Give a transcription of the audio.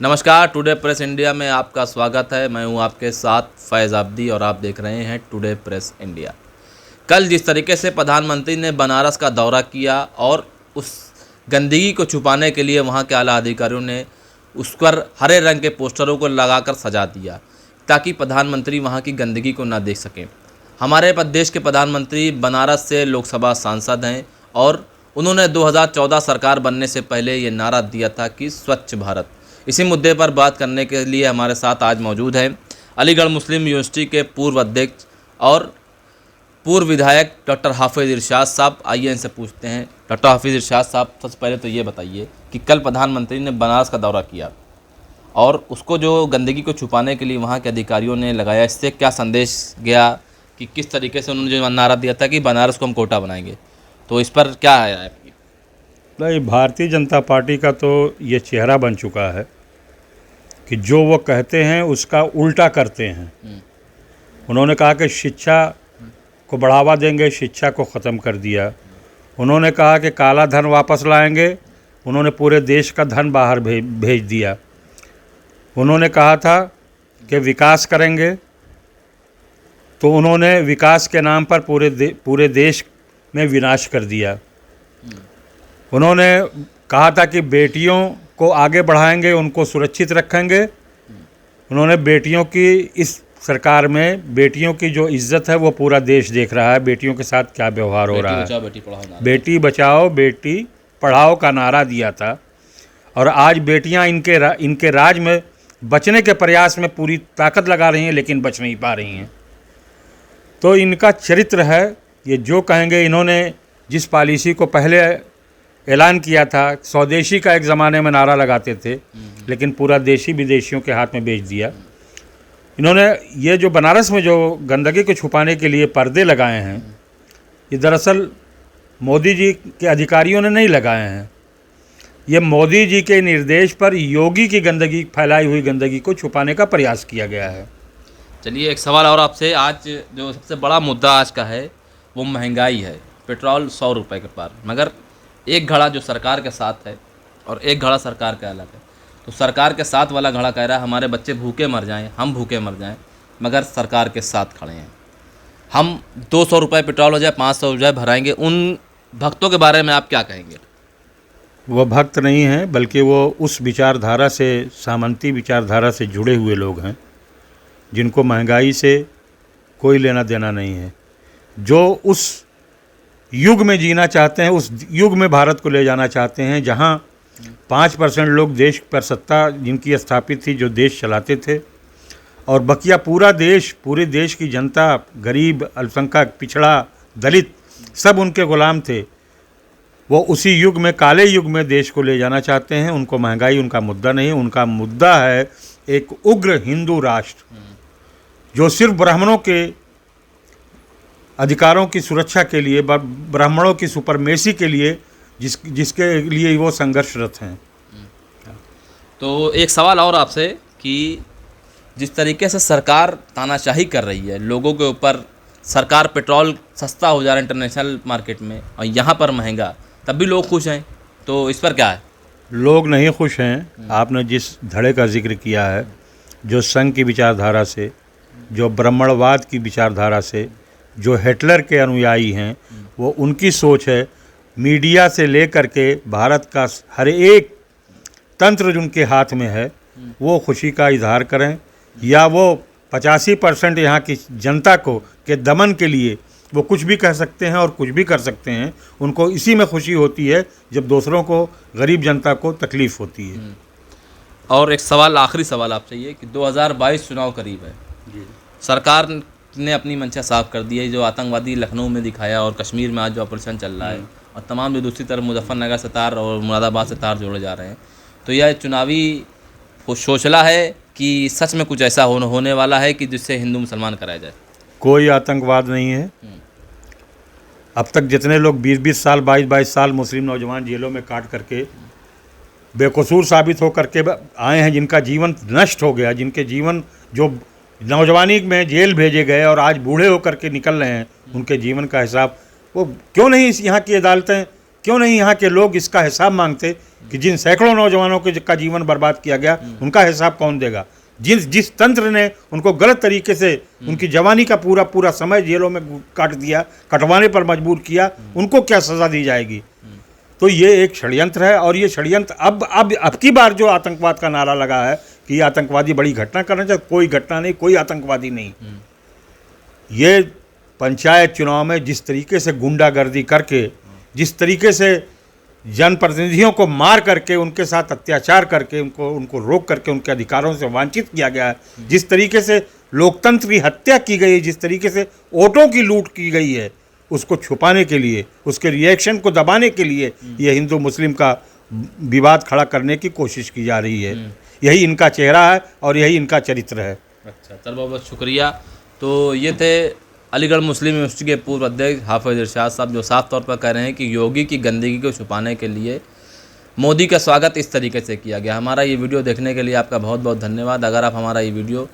नमस्कार, today press India में आपका स्वागत है। मैं हूं आपके साथ फैज़ आब्दी और आप देख रहे हैं टुडे प्रेस इंडिया। कल जिस तरीके से प्रधानमंत्री ने बनारस का दौरा किया और उस गंदगी को छुपाने के लिए वहां के आला अधिकारियों ने उस पर हरे रंग के पोस्टरों को लगाकर सजा दिया ताकि प्रधानमंत्री वहां की गंदगी को ना देख सकें। हमारे देश के प्रधानमंत्री बनारस से लोकसभा सांसद हैं और उन्होंने 2014 सरकार बनने से पहले ये नारा दिया था कि स्वच्छ भारत। इसी मुद्दे पर बात करने के लिए हमारे साथ आज मौजूद हैं अलीगढ़ मुस्लिम यूनिवर्सिटी के पूर्व अध्यक्ष और पूर्व विधायक डॉक्टर हाफिज़ इरशाद साहब। आइए इनसे पूछते हैं। डॉक्टर हाफिज़ इरशाद साहब, सबसे पहले तो ये बताइए कि कल प्रधानमंत्री ने बनारस का दौरा किया और उसको जो गंदगी को छुपाने के लिए वहाँ के अधिकारियों ने लगाया, इससे क्या संदेश गया कि किस तरीके से उन्होंने जो नारा दिया था कि बनारस को हम कोटा बनाएंगे, तो इस पर क्या है आपकी? नहीं, भारतीय जनता पार्टी का तो ये चेहरा बन चुका है कि जो वो कहते हैं उसका उल्टा करते हैं। उन्होंने कहा कि शिक्षा को बढ़ावा देंगे, शिक्षा को ख़त्म कर दिया। उन्होंने कहा कि काला धन वापस लाएंगे, उन्होंने पूरे देश का धन बाहर भेज दिया। उन्होंने कहा था कि विकास करेंगे, तो उन्होंने विकास के नाम पर पूरे देश में विनाश कर दिया। उन्होंने कहा था कि बेटियों को आगे बढ़ाएंगे, उनको सुरक्षित रखेंगे। उन्होंने बेटियों की, इस सरकार में बेटियों की जो इज्जत है वो पूरा देश देख रहा है, बेटियों के साथ क्या व्यवहार हो रहा है। बेटी बचाओ बेटी पढ़ाओ का नारा दिया था और आज बेटियां इनके राज में बचने के प्रयास में पूरी ताकत लगा रही हैं, लेकिन बच नहीं पा रही हैं। तो इनका चरित्र है, ये जो कहेंगे। इन्होंने जिस पॉलिसी को पहले ऐलान किया था, स्वदेशी का एक ज़माने में नारा लगाते थे, लेकिन पूरा देशी विदेशियों के हाथ में बेच दिया। इन्होंने ये जो बनारस में जो गंदगी को छुपाने के लिए पर्दे लगाए हैं, ये दरअसल मोदी जी के अधिकारियों ने नहीं लगाए हैं। ये मोदी जी के निर्देश पर योगी की गंदगी, फैलाई हुई गंदगी को छुपाने का प्रयास किया गया है। चलिए, एक सवाल और आपसे। आज जो सबसे बड़ा मुद्दा आज का है वो महंगाई है। पेट्रोल 100 रुपये के पार, मगर एक घड़ा जो सरकार के साथ है और एक घड़ा सरकार का अलग है। तो सरकार के साथ वाला घड़ा कह रहा है हमारे बच्चे भूखे मर जाएं, हम भूखे मर जाएं, मगर सरकार के साथ खड़े हैं। हम 200 रुपये पेट्रोल हो जाए, 500 हो जाए, भराएंगे। उन भक्तों के बारे में आप क्या कहेंगे? वो भक्त नहीं हैं, बल्कि वो उस विचारधारा से, सामंती विचारधारा से जुड़े हुए लोग हैं, जिनको महंगाई से कोई लेना देना नहीं है, जो उस युग में जीना चाहते हैं, उस युग में भारत को ले जाना चाहते हैं जहां 5% लोग देश पर सत्ता जिनकी स्थापित थी, जो देश चलाते थे, और बकिया पूरे देश की जनता, गरीब, अल्पसंख्यक, पिछड़ा, दलित, सब उनके गुलाम थे। वो उसी युग में, काले युग में देश को ले जाना चाहते हैं। उनको महंगाई उनका मुद्दा नहीं, उनका मुद्दा है एक उग्र हिंदू राष्ट्र जो सिर्फ ब्राह्मणों के अधिकारों की सुरक्षा के लिए, ब्राह्मणों की सुपरमेसी के लिए, जिसके लिए वो संघर्षरत हैं। तो एक सवाल और आपसे कि जिस तरीके से सरकार तानाशाही कर रही है लोगों के ऊपर, सरकार पेट्रोल सस्ता हो जा रहा है इंटरनेशनल मार्केट में और यहाँ पर महंगा, तब भी लोग खुश हैं, तो इस पर क्या है? लोग नहीं खुश हैं। आपने जिस धड़े का जिक्र किया है, जो संघ की विचारधारा से, जो ब्राह्मणवाद की विचारधारा से, जो हिटलर के अनुयायी हैं, वो उनकी सोच है। मीडिया से लेकर के भारत का हर एक तंत्र जिनके हाथ में है, वो खुशी का इजहार करें, या वो 85% यहाँ की जनता को के दमन के लिए वो कुछ भी कह सकते हैं और कुछ भी कर सकते हैं। उनको इसी में खुशी होती है जब दूसरों को, गरीब जनता को तकलीफ़ होती है। और एक सवाल, आखिरी सवाल आपसे ये कि 2022 चुनाव करीब है, सरकार ने अपनी मंशा साफ कर दी है। जो आतंकवादी लखनऊ में दिखाया और कश्मीर में आज जो ऑपरेशन चल रहा है, और तमाम जो दूसरी तरफ मुजफ्फरनगर से तार और मुरादाबाद से तार जोड़े जा रहे हैं, तो यह चुनावी शोषला है कि सच में कुछ ऐसा होने वाला है कि जिससे हिंदू मुसलमान कराया जाए? कोई आतंकवाद नहीं है। अब तक जितने लोग 20-20 साल, 22-22 साल मुस्लिम नौजवान जेलों में काट करके बेकसूर साबित हो करके आए हैं, जिनका जीवन नष्ट हो गया, जिनके जीवन जो नौजवानी में जेल भेजे गए और आज बूढ़े होकर के निकल रहे हैं, उनके जीवन का हिसाब वो क्यों नहीं यहाँ की अदालतें क्यों नहीं यहाँ के लोग इसका हिसाब मांगते कि जिन सैकड़ों नौजवानों का जीवन बर्बाद किया गया उनका हिसाब कौन देगा? जिस तंत्र ने उनको गलत तरीके से उनकी जवानी का पूरा समय जेलों में काट दिया, कटवाने पर मजबूर किया, उनको क्या सज़ा दी जाएगी? तो ये एक षड्यंत्र है। और ये षड्यंत्र अब की बार जो आतंकवाद का नारा लगा है कि ये आतंकवादी बड़ी घटना करना चाहिए, कोई घटना नहीं, कोई आतंकवादी नहीं। ये पंचायत चुनाव में जिस तरीके से गुंडागर्दी करके, जिस तरीके से जनप्रतिनिधियों को मार करके, उनके साथ अत्याचार करके, उनको रोक करके उनके अधिकारों से वंचित किया गया है, जिस तरीके से लोकतंत्र की हत्या की गई है, जिस तरीके से वोटों की लूट की गई है, उसको छुपाने के लिए, उसके रिएक्शन को दबाने के लिए ये हिंदू मुस्लिम का विवाद खड़ा करने की कोशिश की जा रही है। यही इनका चेहरा है और यही इनका चरित्र है। अच्छा, चल बहुत बहुत शुक्रिया। तो ये थे अलीगढ़ मुस्लिम यूनिवर्सिटी के पूर्व अध्यक्ष हाफिज इरशाद साहब, जो साफ तौर पर कह रहे हैं कि योगी की गंदगी को छुपाने के लिए मोदी का स्वागत इस तरीके से किया गया। हमारा ये वीडियो देखने के लिए आपका बहुत बहुत धन्यवाद। अगर आप हमारा ये वीडियो